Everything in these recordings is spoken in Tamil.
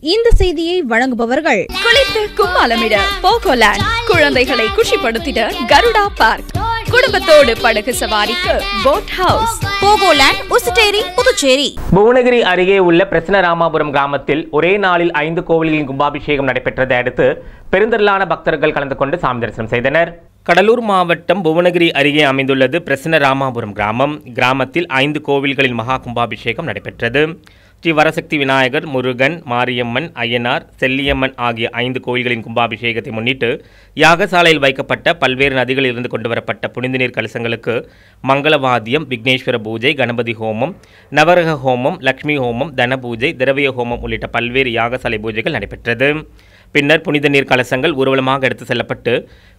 இந்த செய்தியை வழங்குபவர்கள் குளித்து கும்மாளமிட போகோலேண்ட், குழந்தைகளை குஷிப்படுத்திட கருடா பார்க், குடும்பத்தோடு படகு சவாரிக்கு போட் ஹவுஸ், போகோலேண்ட், உசுட்டேரி, புதுச்சேரி. புவனகிரி அருகே உள்ள பிரசன்னராமாபுரம் கிராமத்தில் ஒரே நாளில் 5 கோவில்களின் கும்பாபிஷேகம் நடைபெற்றதை அடுத்து பெருந்திரளான பக்தர்கள் கலந்து கொண்டு சாமி தரிசனம் செய்தனர். கடலூர் மாவட்டம் புவனகிரி அருகே அமைந்துள்ளது பிரசன்னராமாபுரம் கிராமம். கிராமத்தில் 5 கோவில்களின் மகா கும்பாபிஷேகம் நடைபெற்றது. ஸ்ரீ வரசக்தி விநாயகர், முருகன், மாரியம்மன், அய்யனார், செல்லியம்மன் ஆகிய 5 கோயில்களின் கும்பாபிஷேகத்தை முன்னிட்டு யாகசாலையில் வைக்கப்பட்ட பல்வேறு நதிகளில் இருந்து கொண்டுவரப்பட்ட புனித நீர் கலசங்களுக்கு மங்களவாத்தியம், விக்னேஸ்வர பூஜை, கணபதி ஹோமம், நவரக ஹோமம், லட்சுமி ஹோமம், தன பூஜை, திரவிய ஹோமம் உள்ளிட்ட பல்வேறு யாகசாலை பூஜைகள் நடைபெற்றது. பின்னர் புனித நீர் கலசங்கள் ஊர்வலமாக எடுத்து செல்லப்பட்டு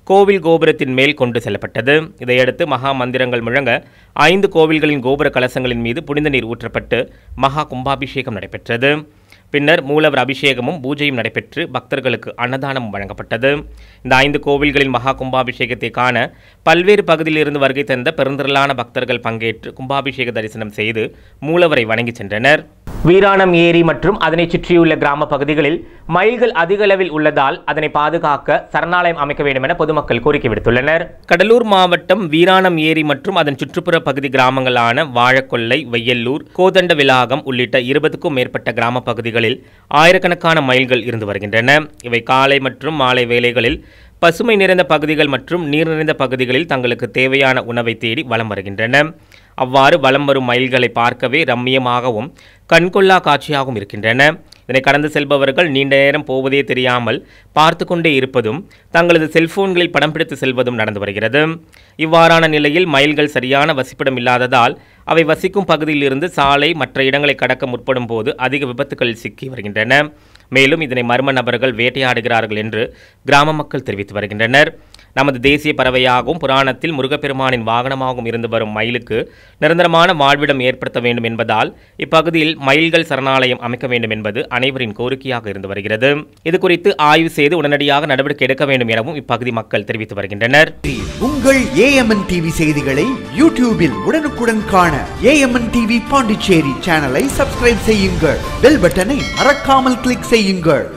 கோவில் கோபுரத்தின் மேல் கொண்டு செல்லப்பட்டது. இதையடுத்து மகா மந்திரங்கள் முழங்க 5 கோவில்களின் கோபுர கலசங்களின் மீது புனித நீர் ஊற்றப்பட்டு மகா கும்பாபிஷேகம் நடைபெற்றது. பின்னர் மூலவர் அபிஷேகமும் பூஜையும் நடைபெற்று பக்தர்களுக்கு அன்னதானமும் வழங்கப்பட்டது. இந்த 5 கோவில்களின் மகா கும்பாபிஷேகத்தை காண பல்வேறு பகுதியிலிருந்து வருகை தந்த பெருந்திரளான பக்தர்கள் பங்கேற்று கும்பாபிஷேக தரிசனம் செய்து மூலவரை வணங்கி சென்றனர். வீராணம் ஏரி மற்றும் அதனை சுற்றியுள்ள கிராம பகுதிகளில் மயில்கள் அதிக அளவில் உள்ளதால் அதனை பாதுகாக்க சரணாலயம் அமைக்க வேண்டும் என பொதுமக்கள் கோரிக்கை விடுத்துள்ளனர். கடலூர் மாவட்டம் வீராணம் ஏரி மற்றும் அதன் சுற்றுப்புற பகுதி கிராமங்களான வாழக்கொல்லை, வையல்லூர், கோதண்ட விலாகம் உள்ளிட்ட 20க்கும் மேற்பட்ட கிராம பகுதிகளில் ஆயிரக்கணக்கான மயில்கள் இருந்து வருகின்றன. இவை காலை மற்றும் மாலை வேளைகளில் பசுமை நிறைந்த பகுதிகள் மற்றும் நீர் நிறைந்த பகுதிகளில் தங்களுக்கு தேவையான உணவை தேடி வலம் வருகின்றன. அவ்வாறு வலம் வரும் மயில்களை பார்க்கவே ரம்மியமாகவும் கண்கொள்ளா காட்சியாகவும் இருக்கின்றன. இதனை கடந்து செல்பவர்கள் நீண்ட நேரம் போவதே தெரியாமல் பார்த்து கொண்டே இருப்பதும் தங்களது செல்போன்களில் படம் பிடித்து செல்வதும் நடந்து வருகிறது. இவ்வாறான நிலையில் மயில்கள் சரியான வசிப்பிடம் இல்லாததால் அவை வசிக்கும் பகுதியில் இருந்து சாலை மற்ற இடங்களை கடக்க முற்படும் போது அதிக விபத்துகளில் சிக்கி வருகின்றன. மேலும் இதனை மர்ம நபர்கள் வேட்டையாடுகிறார்கள் என்று கிராம மக்கள் தெரிவித்து வருகின்றனர். நமது தேசிய பறவையாகவும் புராணத்தில் முருகப்பெருமானின் வாகனமாகவும் இருந்து வரும் மயிலுக்கு நிரந்தரமான வாழ்விடம் ஏற்படுத்த வேண்டும் என்பதால் இப்பகுதியில் மயில்கள் சரணாலயம் அமைக்க வேண்டும் என்பது அனைவரின் கோரிக்கையாக இருந்து வருகிறது. இதுகுறித்து ஆய்வு செய்து உடனடியாக நடவடிக்கை எடுக்க வேண்டும் எனவும் இப்பகுதி மக்கள் தெரிவித்து வருகின்றனர். உங்கள் AMN டிவி செய்திகளை யூடியூபில் உடனுக்குடன் காண AMN டிவி பாண்டிச்சேரி சேனலை சப்ஸ்கிரைப் செய்யுங்கள். பெல் பட்டனை மறக்காமல் கிளிக் செய்யுங்கள்.